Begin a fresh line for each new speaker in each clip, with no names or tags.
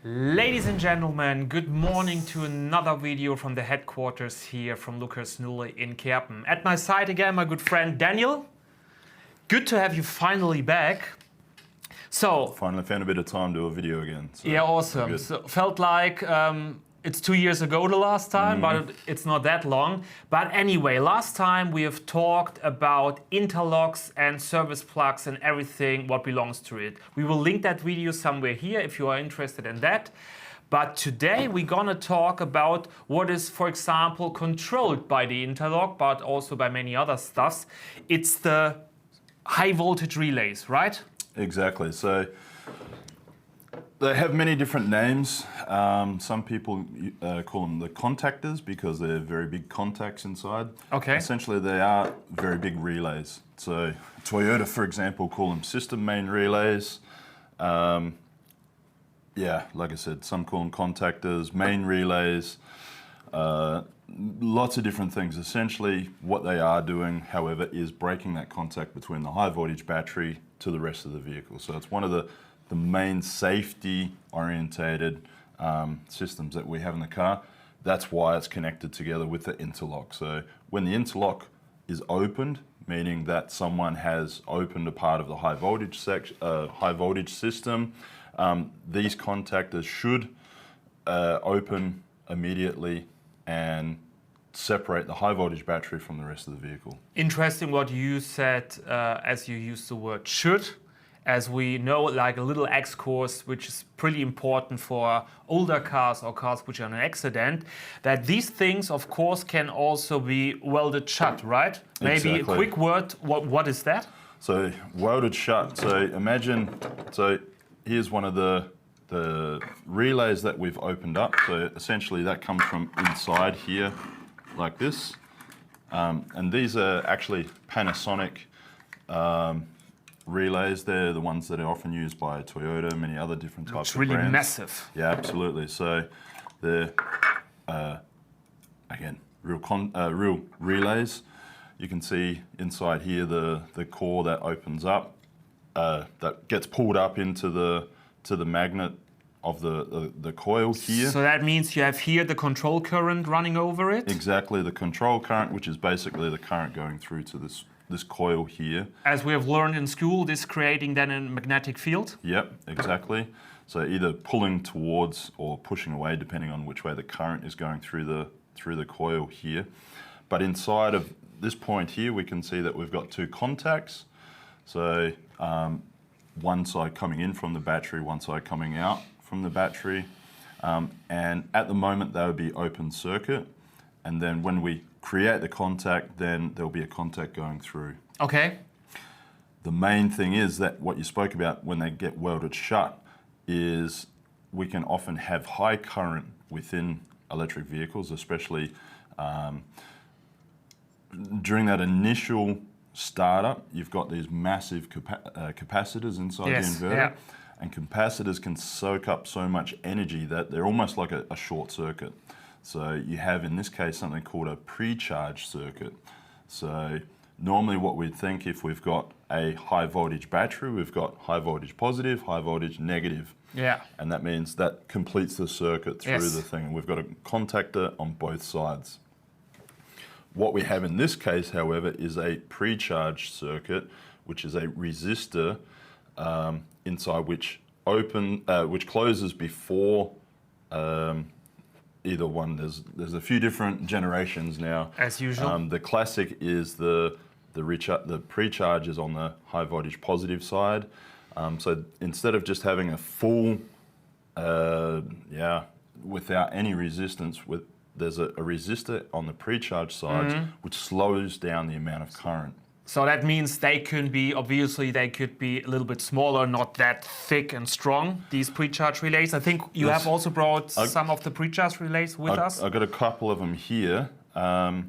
Ladies and gentlemen, good morning to another video from the headquarters here from Lucas Nulle in Kerpen. At my side again, my good friend Daniel. Good to have you finally back. So
Finally found a bit of time to do a video again. So
yeah, awesome. So felt like it's 2 years ago the last time, but it's not that long. But anyway, last time we have talked about interlocks and service plugs and everything what belongs to it. We will link that video somewhere here if you are interested in that. But today we're gonna talk about what is, for example, controlled by the interlock, but also by many other stuffs. It's the high voltage relays, right?
Exactly. So they have many different names. Some people call them the contactors because they're very big contacts inside.
Okay.
Essentially, they are very big relays. So Toyota, for example, call them system main relays. Yeah, like I said, some call them contactors, main relays. Lots of different things. Essentially, what they are doing, however, is breaking that contact between the high voltage battery to the rest of the vehicle. So it's one of the main safety orientated systems that we have in the car. That's why it's connected together with the interlock. So when the interlock is opened, meaning that someone has opened a part of the high voltage system, these contactors should open immediately and separate the high voltage battery from the rest of the vehicle.
Interesting what you said as you used the word should. As we know, like a little X-course, which is pretty important for older cars or cars which are in an accident, that these things, of course, can also be welded shut, right? Maybe
Exactly.
a quick word, what is that?
So welded shut. So imagine, so here's one of the relays that we've opened up. So essentially that comes from inside here, like this. And these are actually Panasonic relays. They're the ones that are often used by Toyota, many other different types
It's
of
really
brands.
massive.
Yeah, absolutely. So they're, again, real relays. You can see inside here the core that opens up, that gets pulled up into the magnet of the coil here.
So that means you have here the control current running over it?
Exactly, the control current, which is basically the current going through to this coil here.
As we have learned in school, this creating then a magnetic field?
Yep, exactly. So either pulling towards or pushing away, depending on which way the current is going through the coil here. But inside of this point here, we can see that we've got two contacts. So one side coming in from the battery, one side coming out from the battery. And at the moment, they would be open circuit. And then when we create the contact, then there'll be a contact going through.
Okay.
The main thing is that what you spoke about when they get welded shut is we can often have high current within electric vehicles, especially during that initial startup. You've got these massive capacitors inside the inverter.
Yeah.
And capacitors can soak up so much energy that they're almost like a short circuit. So you have, in this case, something called a pre-charge circuit. So normally what we'd think, if we've got a high voltage battery, we've got high voltage positive, high voltage negative.
Yeah.
And that means that completes the circuit through the thing. And we've got a contactor on both sides. What we have in this case, however, is a pre-charge circuit, which is a resistor inside which closes before either one. There's a few different generations now.
As usual.
The classic is the pre-charge is on the high voltage positive side. So instead of just having a full, without any resistance, there's a resistor on the pre-charge side which slows down the amount of current.
So that means they could be a little bit smaller, not that thick and strong, these pre-charge relays. I think you have also brought some of the pre-charge relays with us.
I've got a couple of them here. That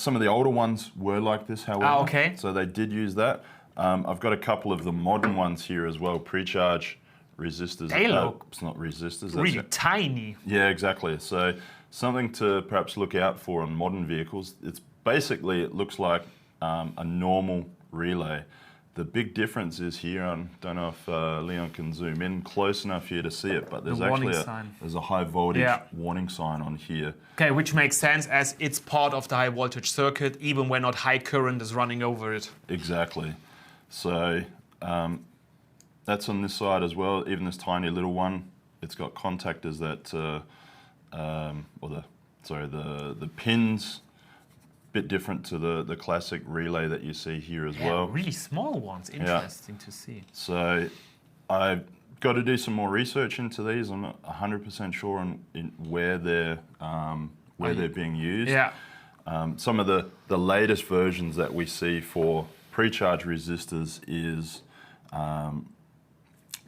some of the older ones were like this, however.
Okay.
So they did use that. I've got a couple of the modern ones here as well, pre-charge resistors.
They look
it's not resistors.
really tiny.
Yeah, exactly. So something to perhaps look out for on modern vehicles. It's basically, it looks like a normal relay. The big difference is here. I don't know if Leon can zoom in close enough here to see it, but there's actually there's a high voltage warning sign on here.
Okay, which makes sense as it's part of the high voltage circuit, even when not high current is running over it.
Exactly. So that's on this side as well. Even this tiny little one, it's got contactors that, the pins. Bit different to the classic relay that you see here as well.
Really small ones, interesting to see.
So I've got to do some more research into these. I'm not 100% sure on where they're being used.
Yeah.
Some of the latest versions that we see for pre-charge resistors is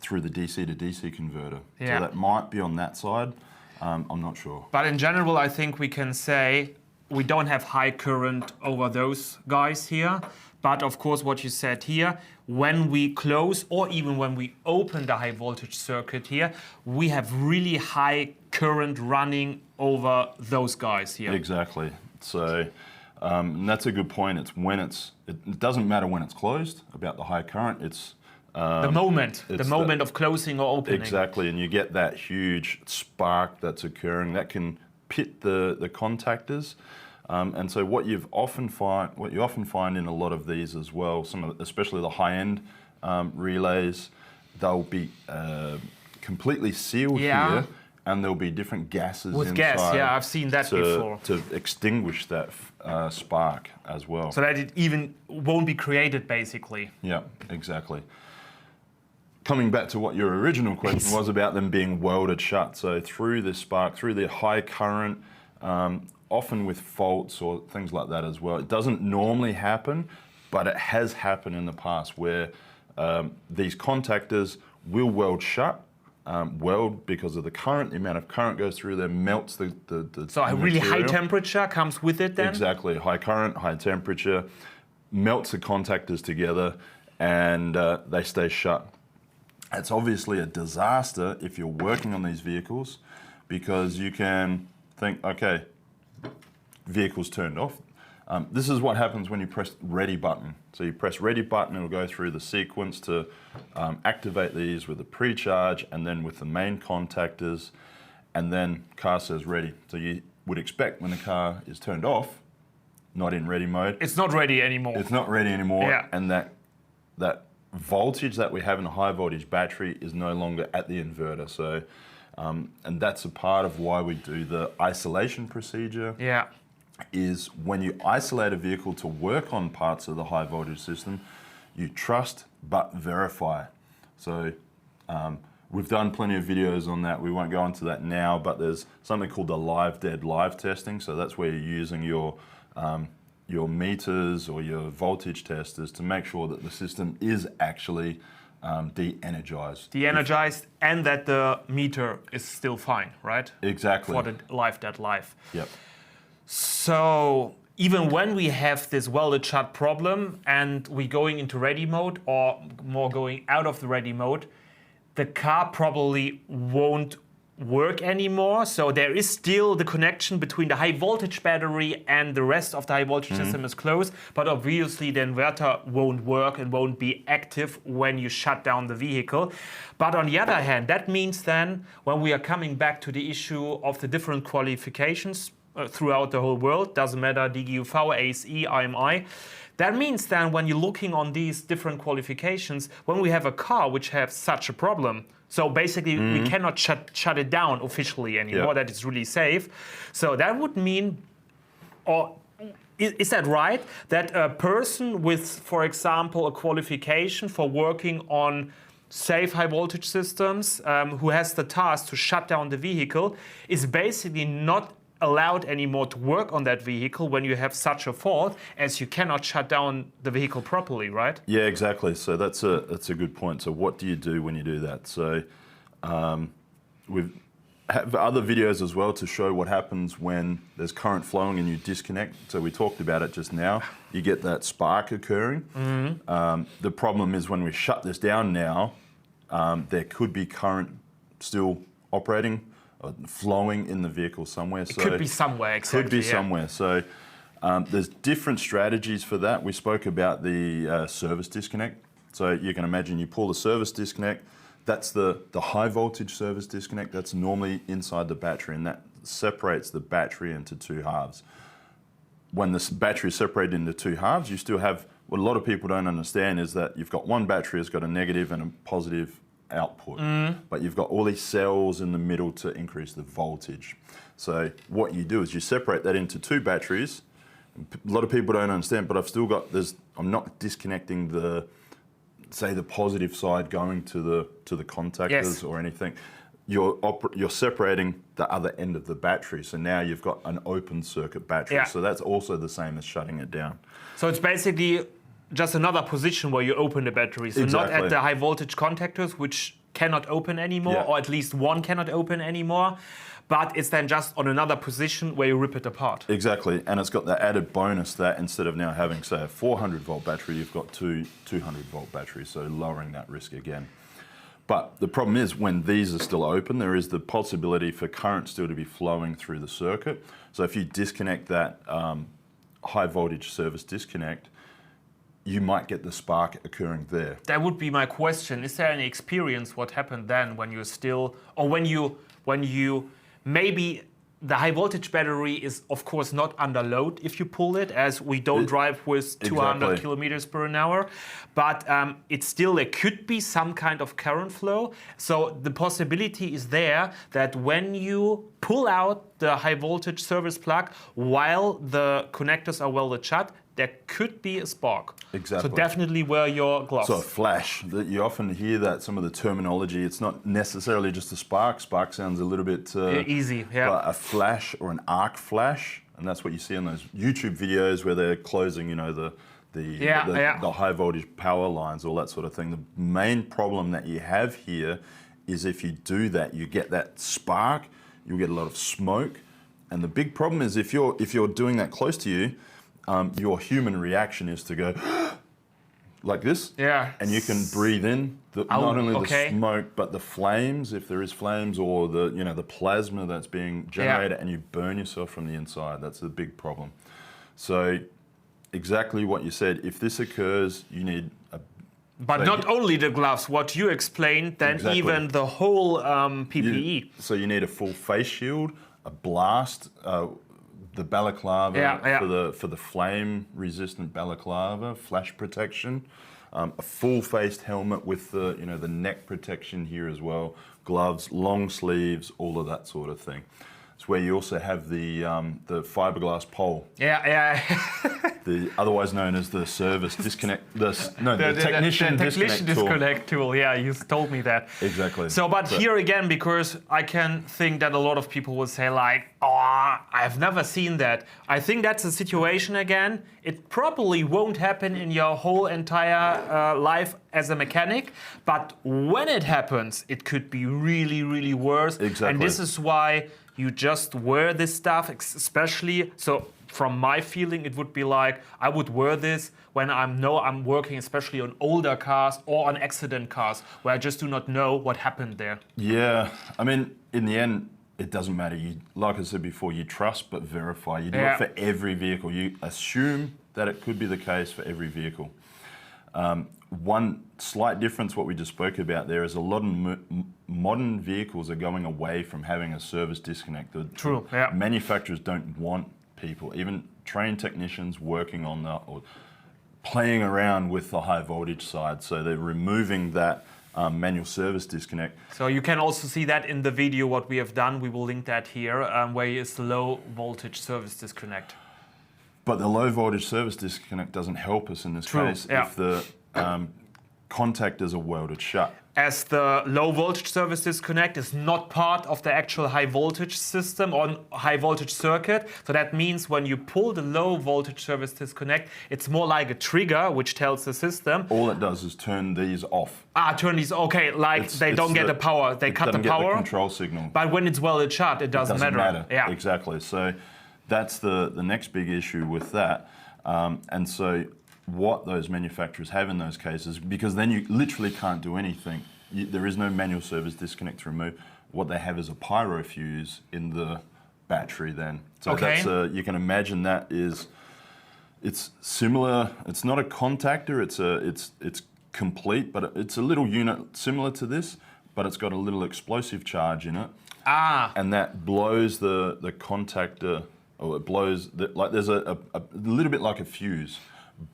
through the DC to DC converter.
Yeah.
So that might be on that side. I'm not sure.
But in general, I think we can say we don't have high current over those guys here. But of course, what you said here, when we close or even when we open the high voltage circuit here, we have really high current running over those guys here.
Exactly. So and that's a good point. It's when it doesn't matter when it's closed about the high current. It's
the moment of closing or opening.
Exactly, and you get that huge spark that's occurring that can pit the contactors. And so what you often find in a lot of these as well, especially the high-end relays, they'll be completely sealed here, and there'll be different gases
with
inside.
Gas, yeah, I've seen that before.
To extinguish that spark as well.
So that it even won't be created, basically.
Yeah, exactly. Coming back to what your original question was about them being welded shut. So through this spark, through the high current, often with faults or things like that as well. It doesn't normally happen, but it has happened in the past where these contactors will weld shut. Weld because of the current, the amount of current goes through there, melts the
So a really high temperature comes with it then?
Exactly, high current, high temperature, melts the contactors together and they stay shut. It's obviously a disaster if you're working on these vehicles because you can think, okay, vehicle's turned off. This is what happens when you press ready button. So you press ready button, it'll go through the sequence to activate these with the pre-charge and then with the main contactors, and then car says ready. So you would expect when the car is turned off, not in ready mode.
It's not ready anymore.
It's not ready anymore, and that voltage that we have in a high voltage battery is no longer at the inverter. So, and that's a part of why we do the isolation procedure.
Yeah.
Is when you isolate a vehicle to work on parts of the high voltage system, you trust but verify. So we've done plenty of videos on that. We won't go into that now, but there's something called the live testing. So that's where you're using your meters or your voltage testers to make sure that the system is actually de-energized.
De-energized and that the meter is still fine, right?
Exactly.
For the live.
Yep.
So even when we have this welded shut problem and we're going into ready mode or more going out of the ready mode, the car probably won't work anymore. So there is still the connection between the high voltage battery and the rest of the high voltage system is closed, but obviously the inverter won't work and won't be active when you shut down the vehicle. But on the other hand, that means then when we are coming back to the issue of the different qualifications throughout the whole world, doesn't matter, DGUV, ASE, IMI. That means then when you're looking on these different qualifications, when we have a car which has such a problem, so basically we cannot shut it down officially anymore, that is really safe. So that would mean, or is that right, that a person with, for example, a qualification for working on safe high voltage systems, who has the task to shut down the vehicle, is basically not allowed anymore to work on that vehicle when you have such a fault, as you cannot shut down the vehicle properly, right?
Yeah, exactly. So that's a good point. So what do you do when you do that? So we have other videos as well to show what happens when there's current flowing and you disconnect. So we talked about it just now. You get that spark occurring. The problem is when we shut this down now, there could be current still operating, flowing in the vehicle somewhere.
So it could be somewhere, exactly.
Could be somewhere. So there's different strategies for that. We spoke about the service disconnect. So you can imagine you pull the service disconnect, that's the high voltage service disconnect, that's normally inside the battery, and that separates the battery into two halves. When this battery is separated into two halves, you still have, what a lot of people don't understand is that you've got one battery that's got a negative and a positive output, but you've got all these cells in the middle to increase the voltage. So what you do is you separate that into two batteries. A lot of people don't understand, but I've still got this, I'm not disconnecting the, say, the positive side going to the contactors
Yes.
or anything. You're separating the other end of the battery, so now you've got an open circuit battery.
Yeah.
So that's also the same as shutting it down.
So it's basically just another position where you open the battery. So not
Exactly.
at the high voltage contactors, which cannot open anymore,
Yeah.
or at least one cannot open anymore. But it's then just on another position where you rip it apart.
Exactly, and it's got the added bonus that instead of now having, say, a 400 volt battery, you've got two 200 volt batteries, so lowering that risk again. But the problem is when these are still open, there is the possibility for current still to be flowing through the circuit. So if you disconnect that high voltage service disconnect, you might get the spark occurring there.
That would be my question. Is there any experience what happened then when you're still, or when you maybe the high voltage battery is of course not under load if you pull it, as we don't drive with 200
Exactly.
kilometers per hour, but it's still, there could be some kind of current flow. So the possibility is there that when you pull out the high voltage service plug while the connectors are welded shut, there could be a spark.
Exactly.
So definitely wear your gloves.
So a flash, that you often hear that, some of the terminology, it's not necessarily just a spark. Spark sounds a little bit
easy, yeah.
But a flash or an arc flash, and that's what you see on those YouTube videos where they're closing, you know, the high voltage power lines, all that sort of thing. The main problem that you have here is if you do that, you get that spark, you'll get a lot of smoke, and the big problem is if you're doing that close to you, your human reaction is to go like this,
Yeah.
and you can breathe in not only the smoke but the flames, if there is flames, or the plasma that's being generated, and you burn yourself from the inside. That's a big problem. So exactly what you said. If this occurs, you need a.
But not only the gloves, what you explained, then
Exactly.
even the whole PPE.
So you need a full face shield, a blast. The balaclava for the flame-resistant balaclava, flash protection, a full-faced helmet with the neck protection here as well, gloves, long sleeves, all of that sort of thing. It's where you also have the fiberglass pole.
Yeah.
The otherwise known as the service disconnect. The technician
disconnect tool. Yeah, you told me that.
Exactly.
So, but here again, because I can think that a lot of people will say like, "Oh, I've never seen that." I think that's a situation again. It probably won't happen in your whole entire life as a mechanic, but when it happens, it could be really, really worse.
Exactly.
And this is why you just wear this stuff, especially so. From my feeling, it would be like I would wear this when I'm working, especially on older cars or on accident cars, where I just do not know what happened there.
Yeah, I mean, in the end, it doesn't matter. You, like I said before, you trust but verify. You do it for every vehicle. You assume that it could be the case for every vehicle. One slight difference, what we just spoke about there, is a lot of modern vehicles are going away from having a service disconnect.
True, yeah.
Manufacturers don't want people, even trained technicians working on or playing around with the high voltage side. So they're removing that manual service disconnect.
So you can also see that in the video what we have done. We will link that here, where is the low voltage service disconnect.
But the low voltage service disconnect doesn't help us in this case if the contactors are welded shut.
As the low voltage service disconnect is not part of the actual high voltage system or high voltage circuit. So that means when you pull the low voltage service disconnect, it's more like a trigger which tells the system.
All it does is turn these off.
Turn these, okay, like they don't get the power, they cut the power.
Get the control signal.
But when it's welded shut, it doesn't matter. Yeah.
Exactly. So that's the next big issue with that. And so what those manufacturers have in those cases, because then you literally can't do anything. There is no manual service disconnect to remove. What they have is a pyro fuse in the battery then. So that's you can imagine that it's similar. It's not a contactor. It's complete, but it's a little unit similar to this, but it's got a little explosive charge in it. And that blows the contactor, or it blows, like there's a little bit like a fuse,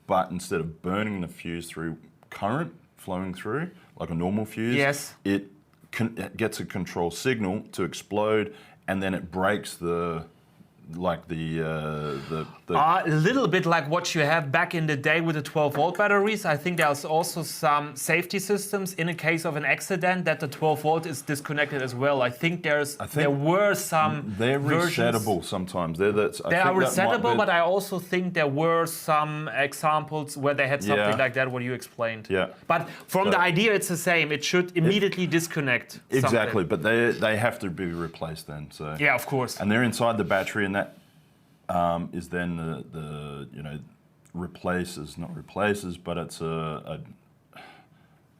but instead of burning the fuse through current flowing through, like a normal fuse, it gets a control signal to explode, and then it breaks a
little bit like what you have back in the day with the 12-volt batteries. I think there's also some safety systems in a case of an accident that the 12-volt is disconnected as well. I think there were some
They're
versions.
resettable sometimes.
They are resettable, but I also think there were some examples where they had something like that, what you explained.
Yeah.
But from the idea, it's the same. It should immediately disconnect.
Exactly,
something.
but they have to be replaced then. So
yeah, of course.
And they're inside the battery, and that is then the not replaces, but it's a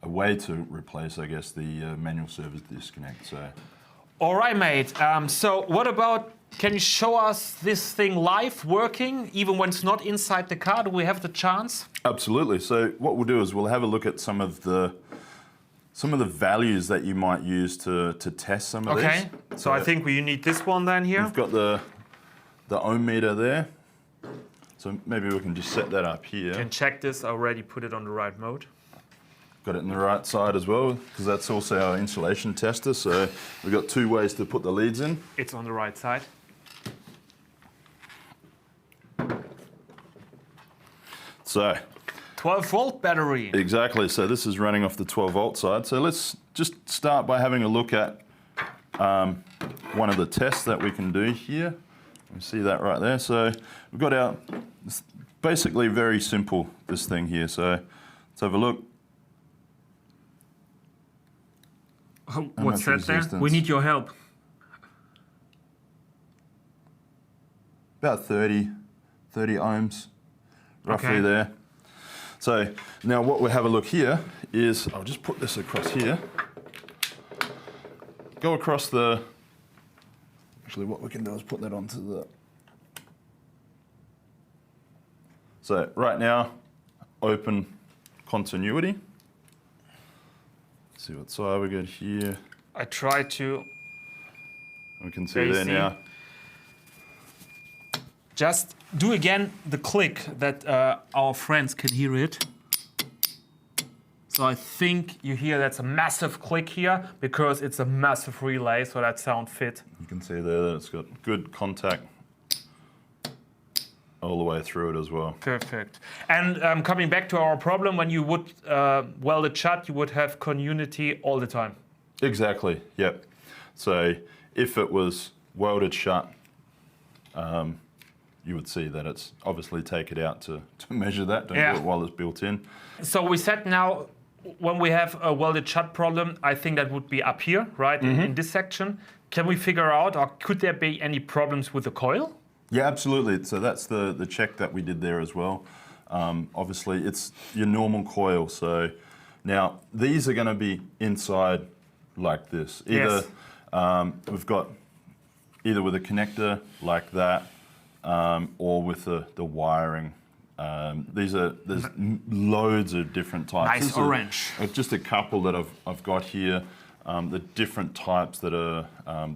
way to replace, I guess, the manual service disconnect. So.
All right, mate. So what about? Can you show us this thing live working, even when it's not inside the car? Do we have the chance?
Absolutely. So what we'll do is we'll have a look at some of the values that you might use to test some of these.
Okay. So I think we need this one then here.
We've got the ohm meter there. So maybe we can just set that up here.
You can check this. I already put it on the right mode.
Got it on the right side as well, because that's also our insulation tester. So we've got two ways to put the leads in.
It's on the right side.
So
12-volt battery.
Exactly. So this is running off the 12-volt side. So let's just start by having a look at one of the tests that we can do here. You see that right there. So we've got our, it's basically very simple, this thing here. So let's have a look.
What's that there? We need your help.
About 30 ohms, roughly
Okay.
there. So now what we'll have a look here is, I'll just put this across here. Go across actually what we can do is put that onto the... So right now, open continuity. See what side we got here.
I try to.
We can see there now.
Just do again the click that our friends can hear it. So I think you hear that's a massive click here because it's a massive relay, so that sound fit.
You can see there that it's got good contact all the way through it as well.
Perfect. And coming back to our problem, when you would weld it shut, you would have continuity all the time.
Exactly, yep. So if it was welded shut, you would see that it's obviously take it out to measure that. Don't do it while it's built in.
So we said now, when we have a welded shut problem, I think that would be up here, right, in this section. Can we figure out, or could there be any problems with the coil?
Yeah, absolutely. So that's the check that we did there as well. Obviously, it's your normal coil. So now these are going to be inside like this. Either we've got either with a connector like that, or with the wiring. There's loads of different types.
Nice orange.
Just a couple that I've got here. The different types that are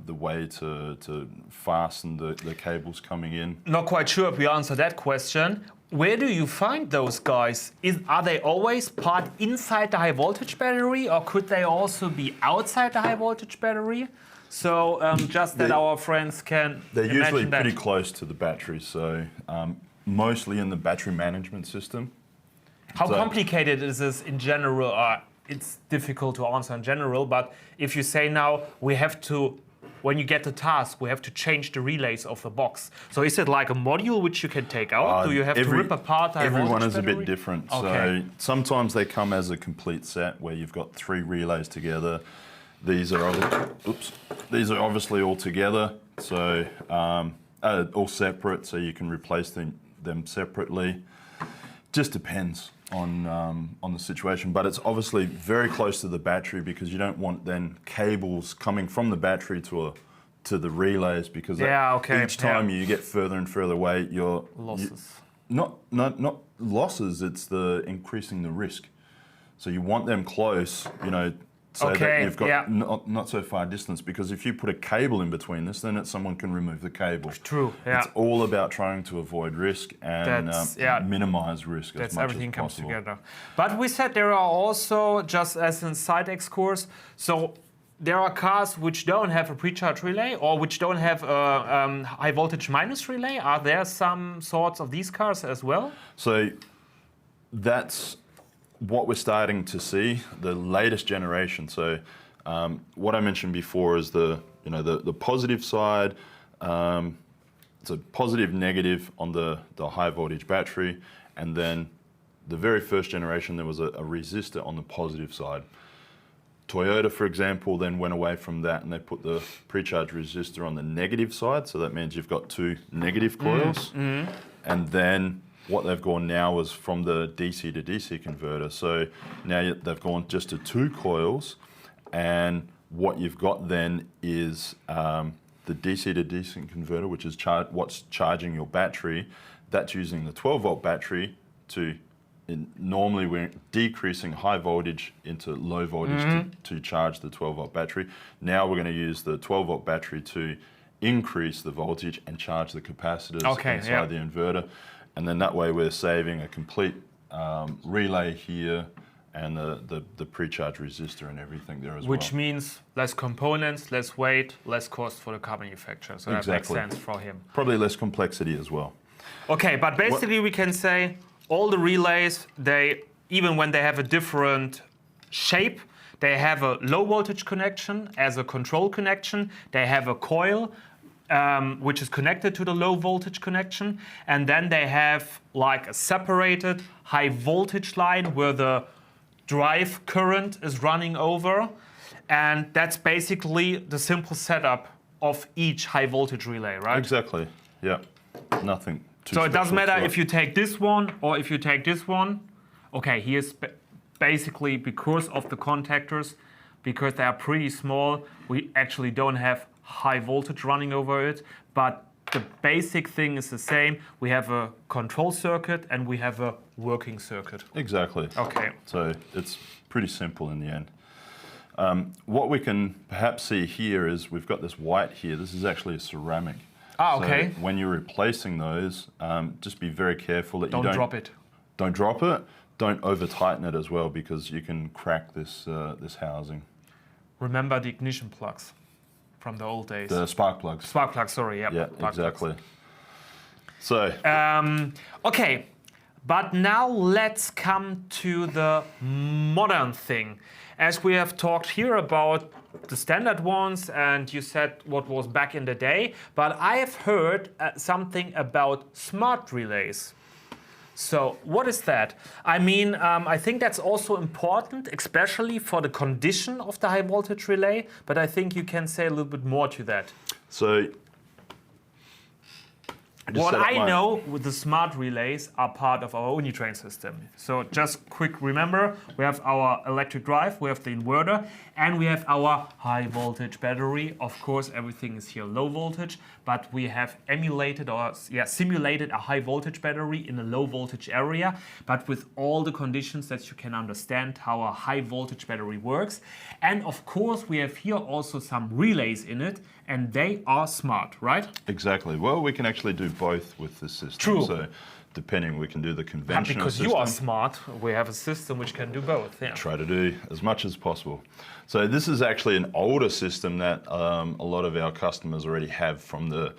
the way to fasten the cables coming in.
Not quite sure if we answer that question. Where do you find those guys? Are they always part inside the high voltage battery, or could they also be outside the high voltage battery? So just that our friends can
They're
imagine
usually
that.
pretty close to the battery, so mostly in the battery management system.
How complicated is this in general? It's difficult to answer in general, but if you say now we have to, when you get the task, we have to change the relays of the box. So is it like a module which you can take out? Do you have to rip apart the high voltage
Everyone is a
battery?
bit different.
Okay.
So sometimes they come as a complete set where you've got 3 relays together. These are obviously all together, so all separate, so you can replace them separately. Just depends on the situation, but it's obviously very close to the battery because you don't want then cables coming from the battery to the relays, because each time you get further and further away,
losses.
Not losses. It's the increasing the risk. So you want them close, so
Okay,
that you've got
yeah.
not so far distance, because if you put a cable in between this, then someone can remove the cable.
True, yeah.
It's all about trying to avoid risk and minimize risk as much as possible.
Everything comes together. But we said there are also, just as in side excurse, so there are cars which don't have a pre-charge relay or which don't have a high voltage minus relay. Are there some sorts of these cars as well?
So that's what we're starting to see, the latest generation. So what I mentioned before is the positive side. It's a positive, negative on the high voltage battery, and then the very first generation there was a resistor on the positive side. Toyota, for example, then went away from that and they put the pre-charge resistor on the negative side. So that means you've got two negative coils, and then what they've gone now is from the DC to DC converter. So now they've gone just to two coils, and what you've got then is the DC to DC converter, which is what's charging your battery. That's using the 12-volt battery to, normally we're decreasing high voltage into low voltage to charge the 12-volt battery. Now we're going to use the 12-volt battery to increase the voltage and charge the capacitors inside the inverter. And then that way we're saving a complete relay here and the pre-charge resistor and everything there as well.
Which means less components, less weight, less cost for the car manufacturer. So that makes sense for him.
Probably less complexity as well.
Okay, but basically we can say all the relays, even when they have a different shape, they have a low voltage connection as a control connection. They have a coil which is connected to the low voltage connection, and then they have like a separated high voltage line where the drive current is running over, and that's basically the simple setup of each high voltage relay, right?
Exactly, yeah, nothing too
So it doesn't
special
matter
to
if you take this one or if you take this one. Okay, here's basically because of the contactors, because they are pretty small, we actually don't have high voltage running over it, but the basic thing is the same. We have a control circuit and we have a working circuit.
Exactly.
Okay.
So it's pretty simple in the end. What we can perhaps see here is we've got this white here. This is actually a ceramic.
Ah, okay.
So when you're replacing those, just be very careful that you don't
drop it.
Don't drop it. Don't over tighten it as well, because you can crack this housing.
Remember the ignition plugs from the old days.
The spark plugs.
Spark plugs, sorry. Yep.
Yeah,
Spark
exactly.
Plugs.
So.
Okay, but now let's come to the modern thing. As we have talked here about the standard ones, and you said what was back in the day, but I have heard something about smart relays. So what is that? I mean, I think that's also important, especially for the condition of the high voltage relay, but I think you can say a little bit more to that.
So
what I know with the smart relays are part of our Unitrain system. So just quick remember, we have our electric drive, we have the inverter, and we have our high voltage battery. Of course, everything is here low voltage, but we have emulated or simulated a high voltage battery in a low voltage area, but with all the conditions that you can understand how a high voltage battery works. And of course, we have here also some relays in it, and they are smart, right?
Exactly. Well, we can actually do both with this system.
True.
So depending, we can do the conventional
because
system.
You are smart, we have a system which can do both. Yeah.
Try to do as much as possible. So this is actually an older system that a lot of our customers already have from the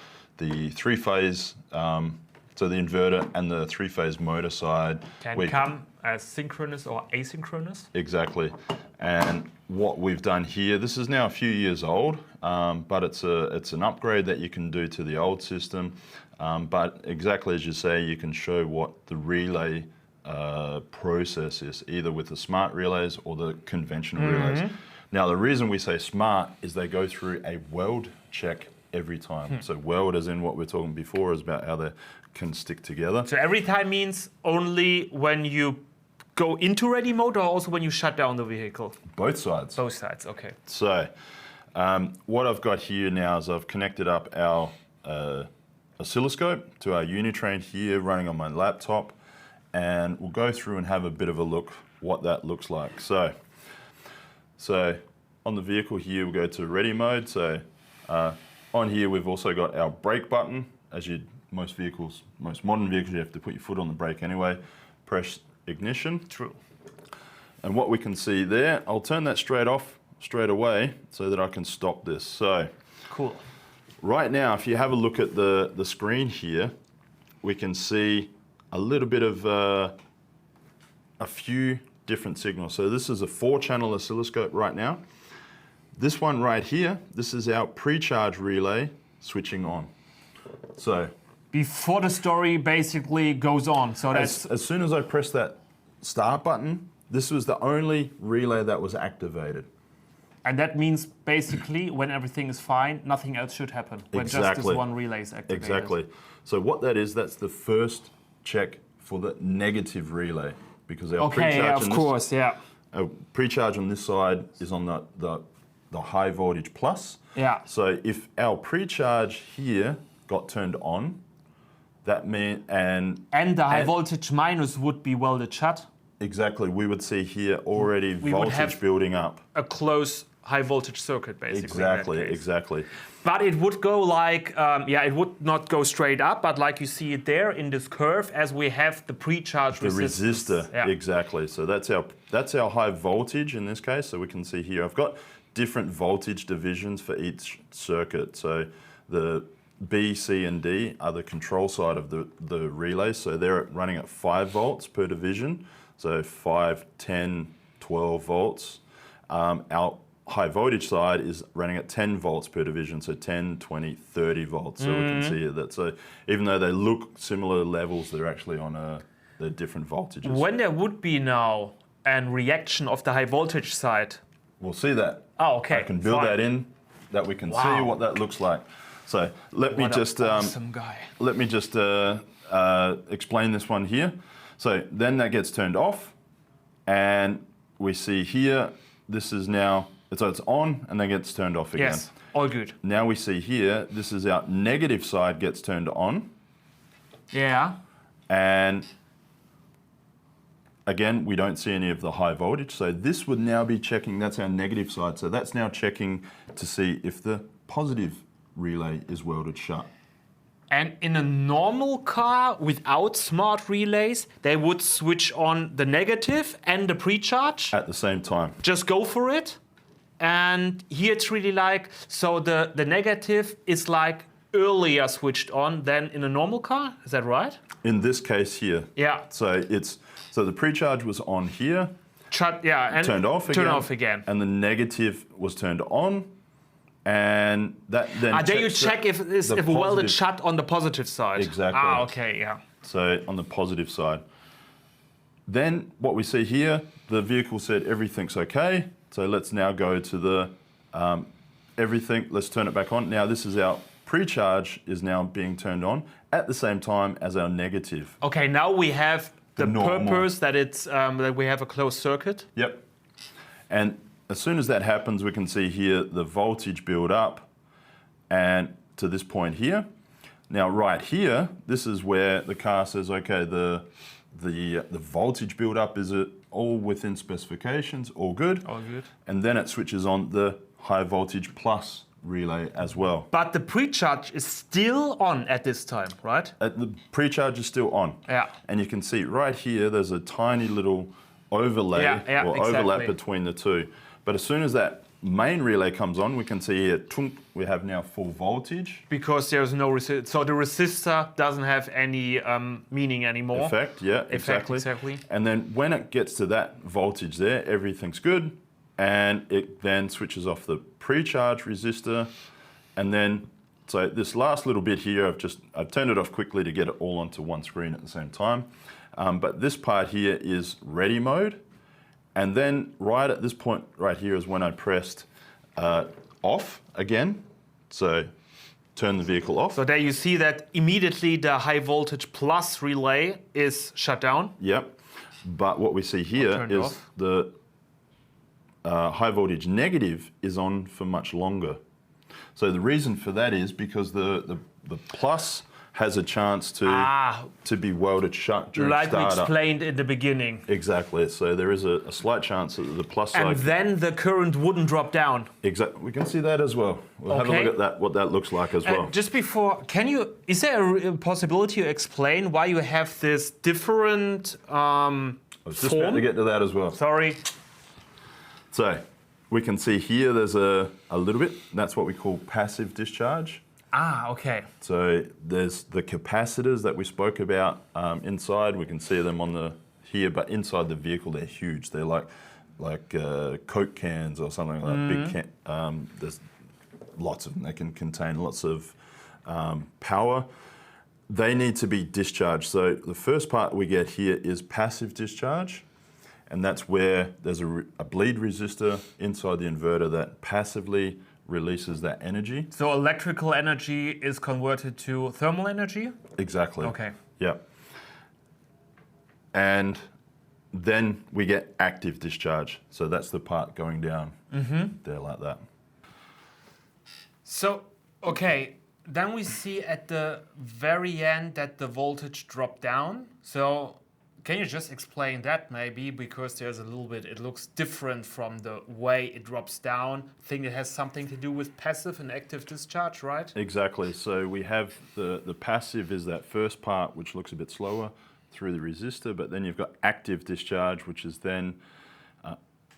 three-phase, so the inverter and the three-phase motor side.
Can come as synchronous or asynchronous.
Exactly. And what we've done here, this is now a few years old, but it's an upgrade that you can do to the old system. But exactly as you say, you can show what the relay process is, either with the smart relays or the conventional relays. Now, the reason we say smart is they go through a weld check every time. So weld, as in what we're talking before, is about how they can stick together.
So every time means only when you go into ready mode, or also when you shut down the vehicle?
Both sides.
Both sides, okay.
So what I've got here now is I've connected up our oscilloscope to our Unitrain here running on my laptop, and we'll go through and have a bit of a look what that looks like. So on the vehicle here, we'll go to ready mode. So on here, we've also got our brake button. As most modern vehicles, you have to put your foot on the brake anyway. Press ignition.
True.
And what we can see there, I'll turn that straight away so that I can stop this. So
cool.
Right now, if you have a look at the screen here, we can see a little bit of a few different signals. So this is a 4-channel oscilloscope right now. This one right here, this is our pre-charge relay switching on. So
before the story basically goes on. So that's
as soon as I press that start button, this was the only relay that was activated.
and that means basically when everything is fine, nothing else should happen. When just this one relay is activated.
Exactly. So what that is, that's the first check for the negative relay, because our pre-charge on this side is on the high voltage plus.
Yeah.
So if our pre-charge here got turned on, that means and
the high voltage minus would be welded shut.
Exactly. We would see here already voltage building up.
A close high voltage circuit, basically.
Exactly.
But it would go like, it would not go straight up, but like you see it there in this curve, as we have the pre-charge resistance.
The resistor, exactly. So that's our high voltage in this case. So we can see here, I've got different voltage divisions for each circuit. So the B, C, and D are the control side of the relay. So they're running at 5 volts per division. So 5, 10, 12 volts. Our high voltage side is running at 10 volts per division, so 10, 20, 30 volts. So we can see that. So even though they look similar levels, they're actually on they're different voltages.
When there would be now a reaction of the high voltage side,
we'll see that.
Oh, okay.
I can build that in, that we can see what that looks like. So let me just explain this one here. So then that gets turned off, and we see here, this is now, so it's on and then gets turned off again.
Yes, all good.
Now we see here, this is our negative side gets turned on.
Yeah.
And again, we don't see any of the high voltage. So this would now be checking, that's our negative side. So that's now checking to see if the positive relay is welded shut.
And in a normal car without smart relays, they would switch on the negative and the pre-charge.
At the same time.
Just go for it. And here it's really like, so the negative is like earlier switched on than in a normal car. Is that right?
In this case here.
Yeah.
So the pre-charge was on here.
And
turned off again. And the negative was turned on. And that then
then you check if welded shut on the positive side.
Exactly.
Okay, yeah.
So on the positive side. Then what we see here, the vehicle said everything's okay. So let's now go to the everything. Let's turn it back on. Now this is our pre-charge is now being turned on at the same time as our negative.
Okay, now we have the purpose that it's that we have a closed circuit.
Yep. And as soon as that happens, we can see here the voltage build up, and to this point here. Now right here, this is where the car says, okay, the voltage build up, is it all within specifications, all good?
All good.
And then it switches on the high voltage plus relay as well.
But the pre-charge is still on at this time, right?
The pre-charge is still on.
Yeah.
And you can see right here, there's a tiny little overlay overlap between the two. But as soon as that main relay comes on, we can see here, we have now full voltage.
Because there's no resistor, so the resistor doesn't have any meaning anymore.
Effect, yeah, exactly. And then when it gets to that voltage there, everything's good. And it then switches off the pre-charge resistor. And then, so this last little bit here, I've turned it off quickly to get it all onto one screen at the same time. But this part here is ready mode. And then right at this point right here is when I pressed off again. So turn the vehicle off.
So there you see that immediately the high voltage plus relay is shut down.
Yep. But what we see here is the high voltage negative is on for much longer. So the reason for that is because the plus has a chance to be welded shut during
Like we
startup.
explained in the beginning.
Exactly. So there is a slight chance that the plus side.
And then the current wouldn't drop down.
Exactly. We can see that as well. We'll have a
Okay.
look at that, what that looks like as well.
Just before, is there a possibility to explain why you have this different
I was just about
form?
to get to that as well.
Sorry.
So we can see here there's a little bit. That's what we call passive discharge.
Ah, okay.
So there's the capacitors that we spoke about inside. We can see them on here, but inside the vehicle they're huge. They're like Coke cans or something like that. Big can. There's lots of them. They can contain lots of power. They need to be discharged. So the first part we get here is passive discharge, and that's where there's a bleed resistor inside the inverter that passively releases that energy.
So electrical energy is converted to thermal energy?
Exactly.
Okay.
Yeah. And then we get active discharge. So that's the part going down there like that.
So, okay, then we see at the very end that the voltage dropped down. So can you just explain that maybe? Because there's a little bit, it looks different from the way it drops down. I think it has something to do with passive and active discharge, right?
Exactly. So we have the passive is that first part, which looks a bit slower through the resistor, but then you've got active discharge, which is then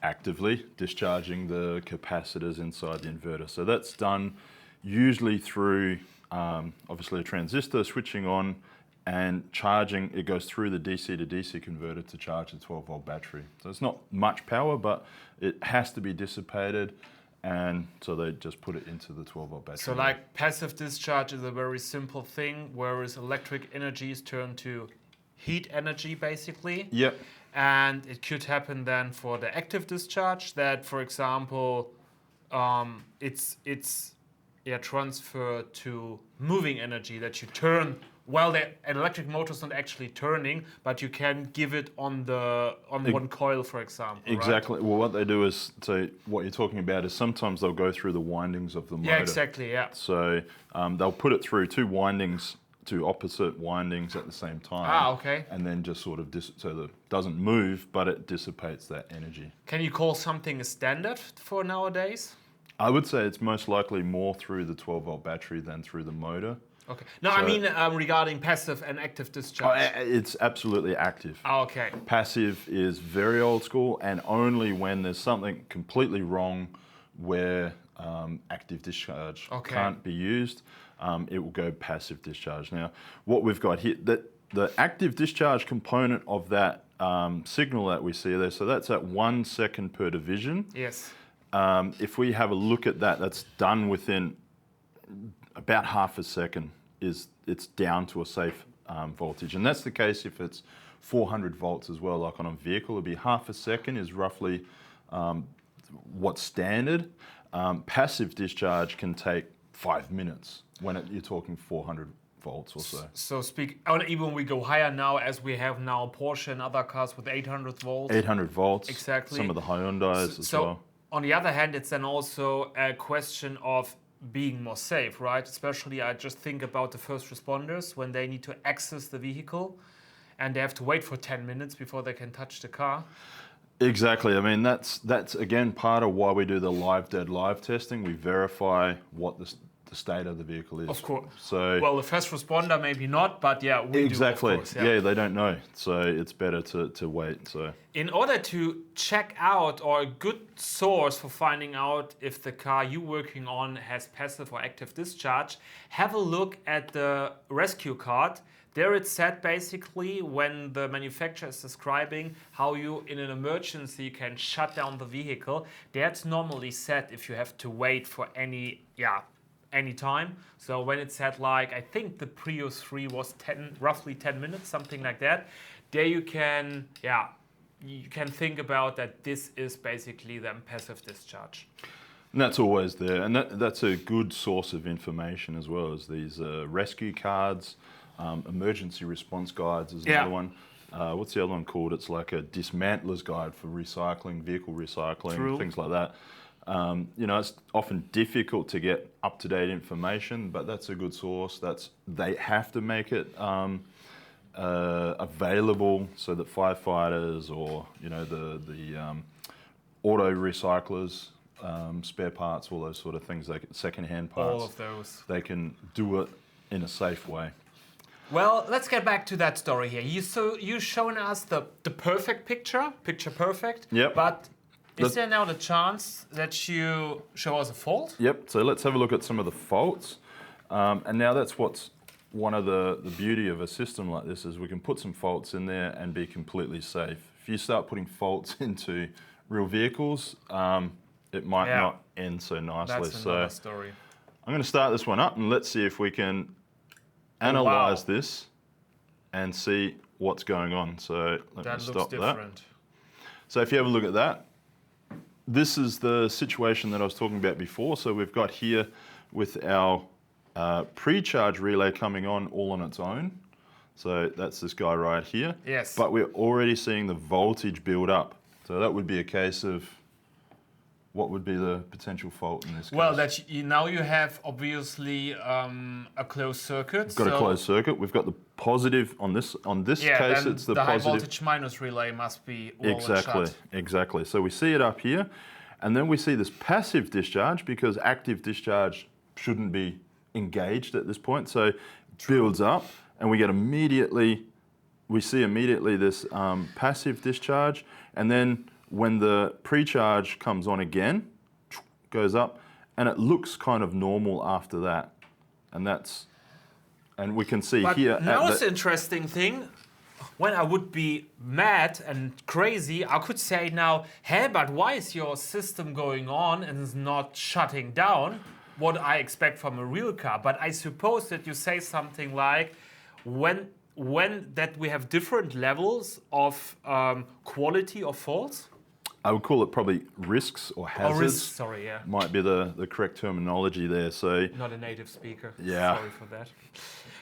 actively discharging the capacitors inside the inverter. So that's done usually through obviously a transistor switching on and charging. It goes through the DC to DC converter to charge the 12-volt battery. So it's not much power, but it has to be dissipated, and so they just put it into the 12-volt battery.
So like passive discharge is a very simple thing, whereas electric energy is turned to heat energy basically.
Yep.
And it could happen then for the active discharge that, for example, it's transferred to moving energy that you turn. Well, an electric motor is not actually turning, but you can give it on one coil, for example.
Exactly.
Right?
Well, what they do is, so what you're talking about is sometimes they'll go through the windings of the motor.
Yeah, exactly. Yeah.
So they'll put it through two opposite windings at the same time.
Ah, okay.
And then just sort of so that it doesn't move, but it dissipates that energy.
Can you call something a standard for nowadays?
I would say it's most likely more through the 12-volt battery than through the motor.
Okay. No, I mean regarding passive and active discharge.
It's absolutely active.
Oh, okay.
Passive is very old school, and only when there's something completely wrong where active discharge can't be used, it will go passive discharge. Now, what we've got here, the active discharge component of that signal that we see there, so that's at 1 second per division.
Yes.
If we have a look at that, that's done within about half a second. It's down to a safe voltage, and that's the case if it's 400 volts as well. Like on a vehicle, it'd be half a second is roughly what's standard. Passive discharge can take 5 minutes when you're talking 400 volts or so.
So even when we go higher now, as we have now Porsche and other cars with 800 volts.
800 volts.
Exactly.
Some of the Hyundais as well.
On the other hand, it's then also a question of being more safe, right? Especially I just think about the first responders when they need to access the vehicle and they have to wait for 10 minutes before they can touch the car.
Exactly. I mean, that's again part of why we do the dead live testing. We verify what the state of the vehicle is.
Of course.
So
well, the first responder maybe not, but yeah, we
exactly.
do, of course.
Yeah, they don't know, so it's better to wait. So
in order to check out, or a good source for finding out if the car you're working on has passive or active discharge, have a look at the rescue card. There it's set basically when the manufacturer is describing how you in an emergency can shut down the vehicle. That's normally set if you have to wait for any time. So when it's set, like I think the Prius 3 was roughly 10 minutes, something like that. There you can think about that this is basically the passive discharge.
And that's always there, and that's a good source of information as well as these rescue cards, emergency response guides is another one. What's the other one called? It's like a dismantler's guide for recycling, vehicle recycling, things like that. It's often difficult to get up-to-date information, but that's a good source. They have to make it available so that firefighters or the auto recyclers, spare parts, all those sort of things, second-hand parts.
All of those.
They can do it in a safe way.
Well, let's get back to that story here. You've shown us the perfect picture perfect.
Yep.
But is there now the chance that you show us a fault?
Yep. So let's have a look at some of the faults. And now that's what's one of the beauty of a system like this is we can put some faults in there and be completely safe. If you start putting faults into real vehicles, it might not end so nicely.
That's another story.
I'm going to start this one up and let's see if we can analyze this and see what's going on. So let me stop that. So if you have a look at that, this is the situation that I was talking about before. So we've got here with our pre-charge relay coming on all on its own. So that's this guy right here.
Yes.
But we're already seeing the voltage build up. So that would be a case of what would be the potential fault in this case?
Well, now you have obviously a closed circuit.
We've got a closed circuit. We've got the positive on this case. It's the positive.
High voltage minus relay must be well shut.
Exactly. So we see it up here, and then we see this passive discharge because active discharge shouldn't be engaged at this point. So it builds up, and we see immediately this passive discharge, and then when the pre-charge comes on again, goes up, and it looks kind of normal after that. And we can see here.
Now it's an interesting thing. When I would be mad and crazy, I could say now, hey, but why is your system going on and is not shutting down? What I expect from a real car. But I suppose that you say something like, when that we have different levels of quality of faults?
I would call it probably risks or hazards.
Oh, risks, sorry, yeah.
Might be the correct terminology there. So
not a native speaker.
Yeah.
Sorry for that.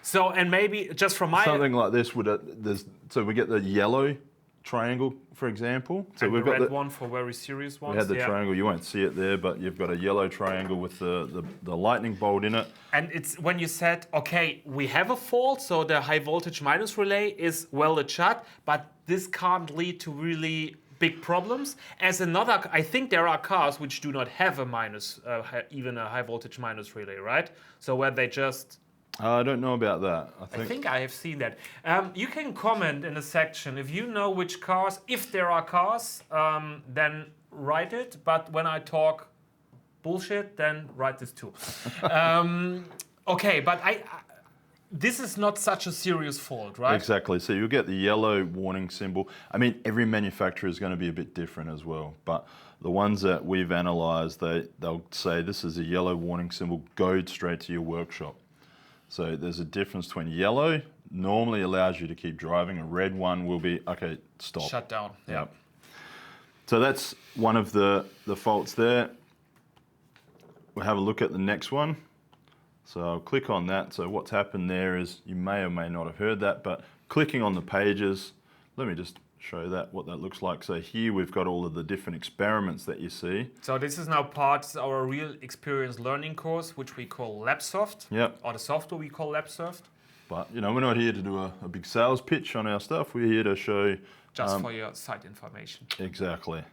So, and maybe just from my...
Something like this so we get the yellow triangle, for example. So
and
we've
the
got
red one for very serious ones.
We had the triangle, you won't see it there, but you've got a yellow triangle with the lightning bolt in it.
And it's when you said, okay, we have a fault, so the high voltage minus relay is welded shut, but this can't lead to really big problems. I think there are cars which do not have a minus, even a high voltage minus relay, right? So where they just...
I don't know about that.
I think I have seen that. You can comment in the section if you know which cars, if there are cars, then write it. But when I talk bullshit, then write this too. Okay, but this is not such a serious fault, right?
Exactly. So you'll get the yellow warning symbol. I mean, every manufacturer is going to be a bit different as well. But the ones that we've analysed, they'll say this is a yellow warning symbol, go straight to your workshop. So there's a difference between yellow, normally allows you to keep driving. A red one will be, okay, stop.
Shut down.
Yep. So that's one of the faults there. We'll have a look at the next one. So I'll click on that. So what's happened there is, you may or may not have heard that, but clicking on the pages, let me just show what that looks like. So here we've got all of the different experiments that you see.
So this is now part of our real experience learning course, which we call LabSoft.
Yep.
Or the software we call LabSoft.
But we're not here to do a big sales pitch on our stuff. We're here to show...
Just for your site information.
Exactly.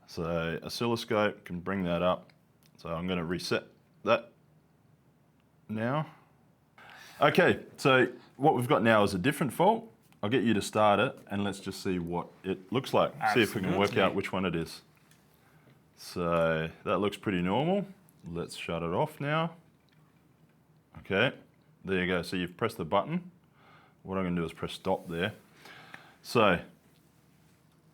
So oscilloscope can bring that up. So I'm going to reset that now. Okay, so what we've got now is a different fault. I'll get you to start it and let's just see what it looks like.
Absolutely.
See if we can work out which one it is. So that looks pretty normal. Let's shut it off now. Okay, there you go. So you've pressed the button. What I'm going to do is press stop there. So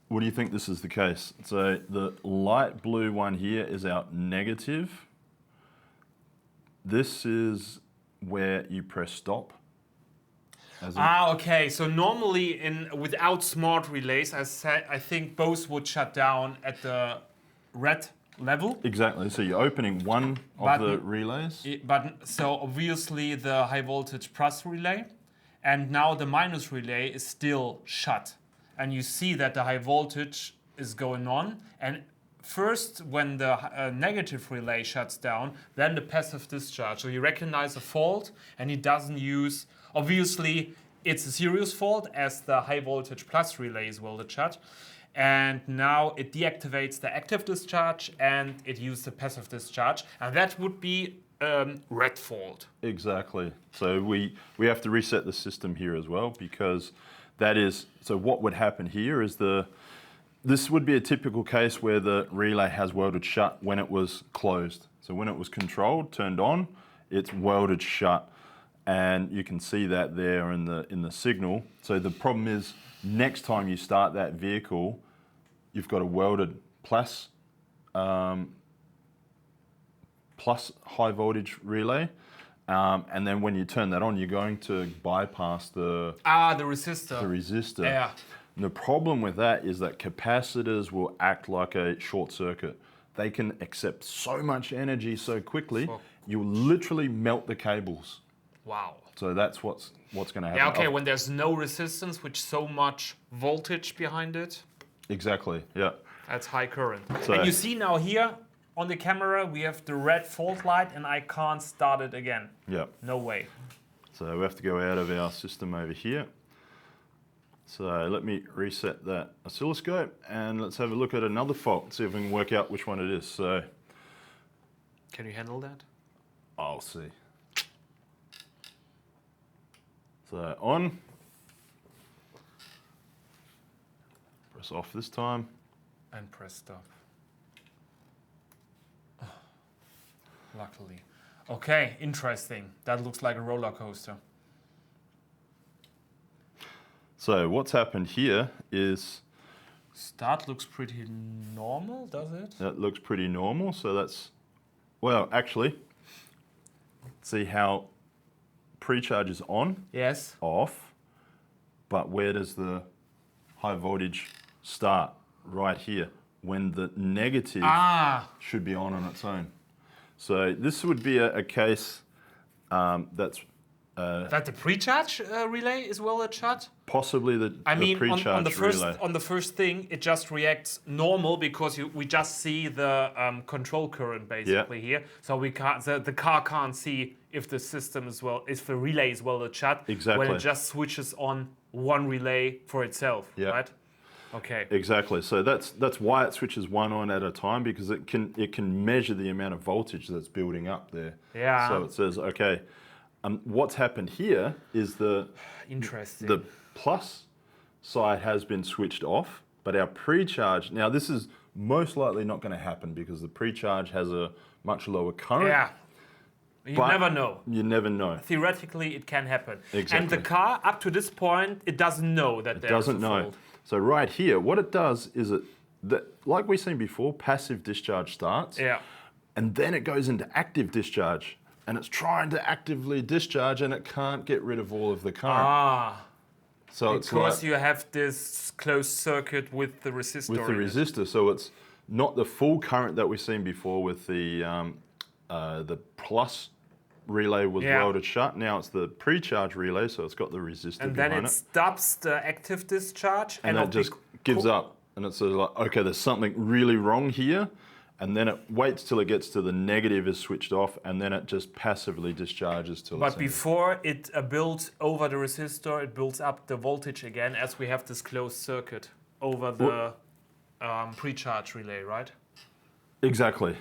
what do you think this is the case? So the light blue one here is our negative. This is where you press stop.
Okay. So normally without smart relays, I think both would shut down at the red level.
Exactly. So you're opening one of the relays.
So obviously the high voltage plus relay, and now the minus relay is still shut. And you see that the high voltage is going on, and first, when the negative relay shuts down, then the passive discharge. So he recognizes a fault and he doesn't use, obviously, it's a serious fault as the high voltage plus relay is welded shut. And now it deactivates the active discharge and it uses the passive discharge. And that would be red fault.
Exactly. So we have to reset the system here as well, because that is, so what would happen here is this would be a typical case where the relay has welded shut when it was closed. So when it was controlled, turned on, it's welded shut. And you can see that there in the signal. So the problem is, next time you start that vehicle, you've got a welded plus high voltage relay. And then when you turn that on, you're going to bypass the
resistor.
The resistor.
Yeah.
And the problem with that is that capacitors will act like a short circuit. They can accept so much energy so quickly, you'll literally melt the cables.
Wow.
So that's what's going to happen.
Yeah, okay, when there's no resistance with so much voltage behind it.
Exactly, yeah.
That's high current.
So,
and you see now here on the camera, we have the red fault light and I can't start it again.
Yeah.
No way.
So we have to go out of our system over here. So let me reset that oscilloscope and let's have a look at another fault, see if we can work out which one it is. So,
can you handle that?
I'll see. So on, press off this time.
And press stop. Oh, luckily. Okay, interesting. That looks like a roller coaster.
So what's happened here is...
Start looks pretty normal, does it?
That looks pretty normal, so that's... Well, actually, see how pre-charge is on?
Yes.
Off, but where does the high voltage start? Right here, when the negative should be on its own. So this would be a case that's...
that the pre-charge relay is welded shut?
Possibly the pre-charge relay.
On the first thing, it just reacts normal because we just see the control current basically here. So we can't, the car can't see if the system is if the relay is welded shut.
Exactly.
When it just switches on one relay for itself, right? Okay.
Exactly. So that's why it switches one on at a time, because it can measure the amount of voltage that's building up there.
Yeah.
So it says, okay, what's happened here is the plus side has been switched off, but our pre-charge, now this is most likely not going to happen because the pre-charge has a much lower current.
Yeah. You never know.
You never know.
Theoretically, it can happen.
Exactly.
And the car, up to this point, it doesn't know that there's a fault.
So right here, what it does is like we've seen before, passive discharge starts.
Yeah.
And then it goes into active discharge. And it's trying to actively discharge and it can't get rid of all of the current. So
because you have this closed circuit with the resistor.
With the resistor, so it's not the full current that we've seen before with the plus relay was welded shut. Now it's the pre-charge relay, so it's got the resistor
and
behind it.
And then it stops the active discharge.
And it just gives up. And it says like, okay, there's something really wrong here. And then it waits till it gets to the negative is switched off, and then it just passively discharges till
But before it builds over the resistor, it builds up the voltage again, as we have this closed circuit over the pre-charge relay, right?
Exactly.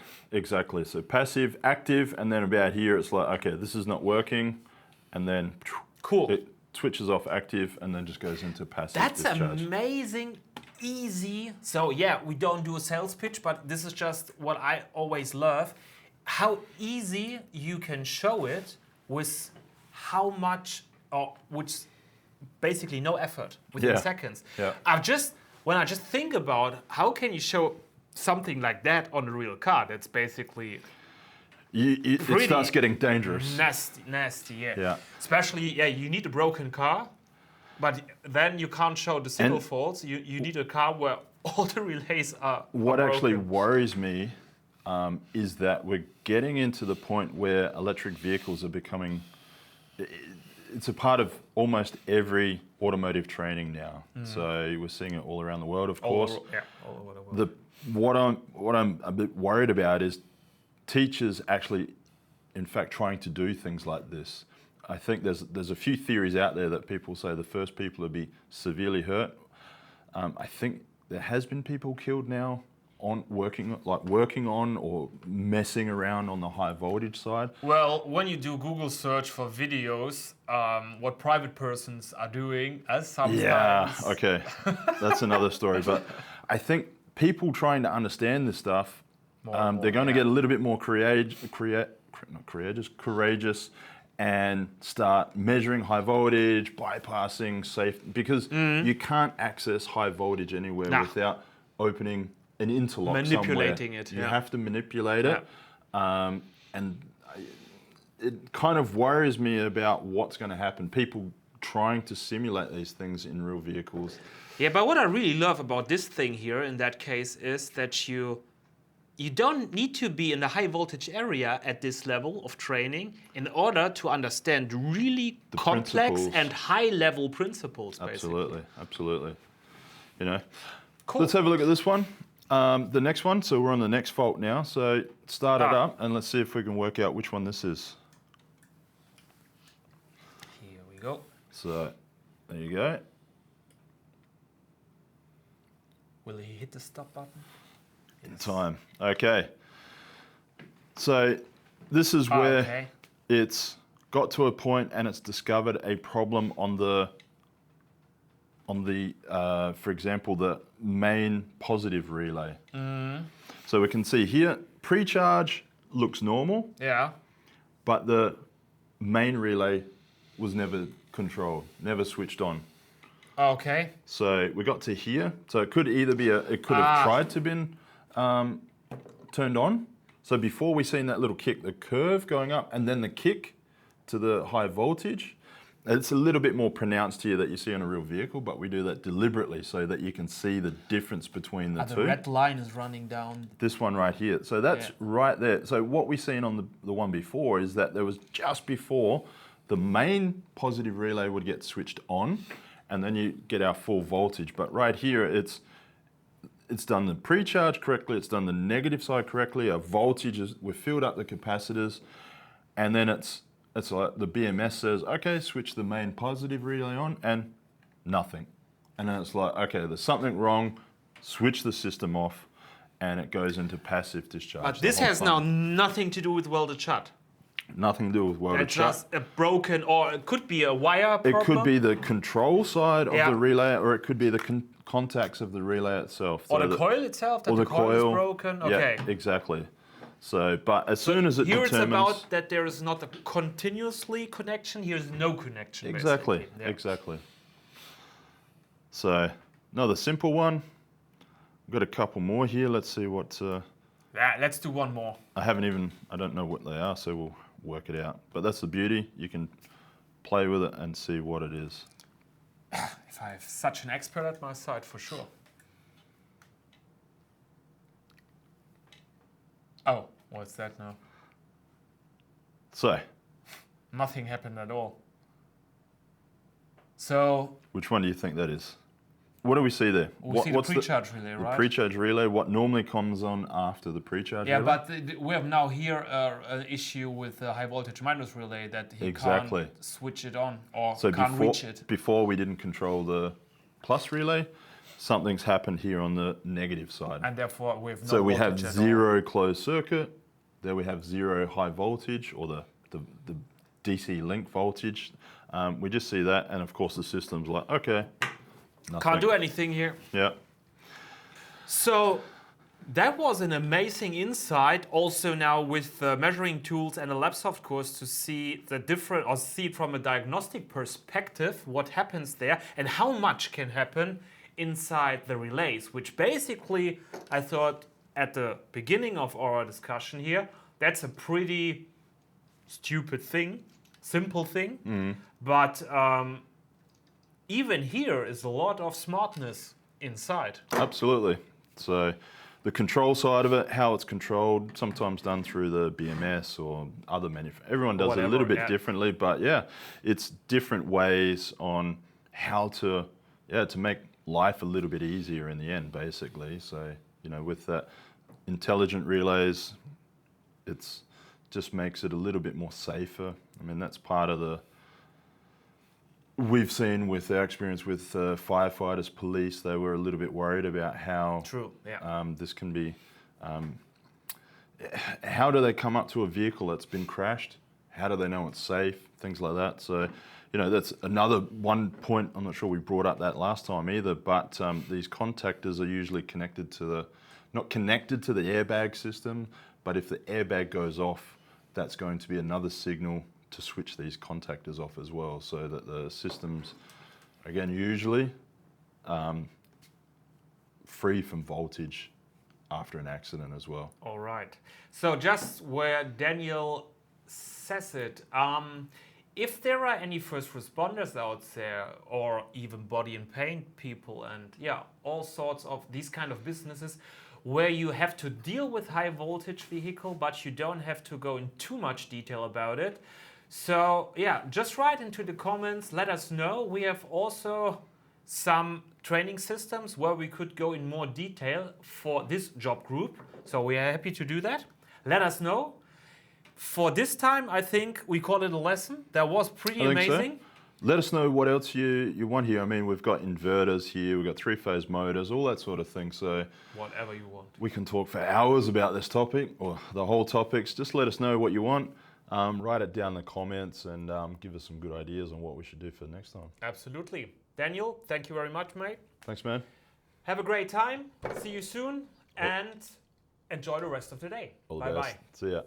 So passive, active, and then about here it's like, okay, this is not working, and then it switches off active, and then just goes into passive discharge.
That's amazing. Easy. So yeah, we don't do a sales pitch, but this is just what I always love. How easy you can show it with how much, or which basically no effort within seconds.
Yeah.
When I just think about how can you show something like that on a real car, that's basically
it starts getting dangerous.
Nasty, yeah. Especially, you need a broken car. But then you can't show the signal faults. You need a car where all the relays are
What actually worries me is that we're getting into the point where electric vehicles are becoming... it's a part of almost every automotive training now. So we're seeing it all around the world, of course.
All over the world.
What I'm a bit worried about is teachers actually, in fact, trying to do things like this. I think there's a few theories out there that people say the first people to be severely hurt. I think there has been people killed now on working on or messing around on the high voltage side.
Well, when you do Google search for videos, what private persons are doing, as sometimes.
Yeah, okay, that's another story. But I think people trying to understand this stuff, they're going to get a little bit more courageous, and start measuring high voltage, bypassing safe, because you can't access high voltage anywhere without opening an interlock
manipulating
somewhere.
it.
You have to manipulate it, and it kind of worries me about what's going to happen. People trying to simulate these things in real vehicles.
Yeah, but what I really love about this thing here in that case is that you don't need to be in the high voltage area at this level of training in order to understand really complex
principles.
and high level principles, basically.
Absolutely. You know,
Cool.
Let's have a look at this one. The next one, so we're on the next fault now. So start it up and let's see if we can work out which one this is.
Here we go.
So there you go.
Will he hit the stop button?
In time. Okay. So this is where it's got to a point and it's discovered a problem on the for example, the main positive relay. So we can see here, pre-charge looks normal, but the main relay was never controlled, never switched on.
Okay.
So we got to here. So it could either be it could have tried to been turned on. So before we seen that little kick, the curve going up, and then the kick to the high voltage. It's a little bit more pronounced here that you see on a real vehicle, but we do that deliberately so that you can see the difference between the two.
The red line is running down.
This one right here. So that's right there. So what we seen on the one before is that there was just before the main positive relay would get switched on, and then you get our full voltage. But right here, it's done the pre-charge correctly, it's done the negative side correctly, our voltage is, we've filled up the capacitors, and then it's like the BMS says, okay, switch the main positive relay on, and nothing. And then it's like, okay, there's something wrong, switch the system off, and it goes into passive discharge.
But this has now nothing to do with welded shut.
Nothing to do with welded shut.
It's just a broken, or it could be a wire problem.
It could be the control side of the relay, or it could be the contacts of the relay itself.
Or the coil itself, that the coil is broken. Okay.
Yeah, exactly. So, but as soon as it
here
determines...
Here it's about that there is not a continuously connection, here's no connection.
Exactly, exactly. So, another simple one. We've got a couple more here. Let's see what...
let's do one more.
I don't know what they are, so we'll work it out. But that's the beauty. You can play with it and see what it is.
If I have such an expert at my side, for sure. Oh, what's that now?
So.
Nothing happened at all. So.
Which one do you think that is? What do we see there?
We see the pre-charge relay, right?
The pre-charge relay, what normally comes on after the pre-charge relay?
Yeah, but we have now here an issue with the high voltage minus relay that he can't switch it on or can't reach it.
Before we didn't control the plus relay, something's happened here on the negative side.
And therefore we have no
So we have
voltage at
zero closed circuit, there we have zero high voltage or the DC link voltage. We just see that, and of course the system's like, okay, nothing.
Can't do anything here.
Yeah.
So that was an amazing insight also now with measuring tools and a LabSoft course to see the different, or see it from a diagnostic perspective, what happens there and how much can happen inside the relays, which basically I thought at the beginning of our discussion here, that's a pretty stupid thing, simple thing, but even here is a lot of smartness inside.
Absolutely. So the control side of it, how it's controlled, sometimes done through the BMS or other manufacturers. Everyone does it a little bit differently, but yeah, it's different ways on how to make life a little bit easier in the end, basically. So, you know, with that intelligent relays, it's just makes it a little bit more safer. I mean, that's part of the, we've seen with our experience with firefighters, police, they were a little bit worried about how this can be, how do they come up to a vehicle that's been crashed? How do they know it's safe? Things like that. So, you know, that's another one point. I'm not sure we brought up that last time either, but these contactors are usually connected to the, not connected to the airbag system, but if the airbag goes off, that's going to be another signal to switch these contactors off as well, so that the system's, again, usually free from voltage after an accident as well.
All right. So just where Daniel says it, if there are any first responders out there, or even body and paint people, and yeah, all sorts of these kind of businesses where you have to deal with high voltage vehicle, but you don't have to go in too much detail about it. So yeah, just write into the comments, let us know. We have also some training systems where we could go in more detail for this job group. So we are happy to do that. Let us know. For this time, I think we call it a lesson. That was pretty amazing.
So. Let us know what else you want here. I mean, we've got inverters here, we've got three-phase motors, all that sort of thing. So
whatever you want.
We can talk for hours about this topic or the whole topics. Just let us know what you want. Write it down in the comments and give us some good ideas on what we should do for the next time.
Absolutely. Daniel, thank you very much, mate.
Thanks, man.
Have a great time. See you soon and enjoy the rest of the day.
All the best.
Bye-bye.
See ya.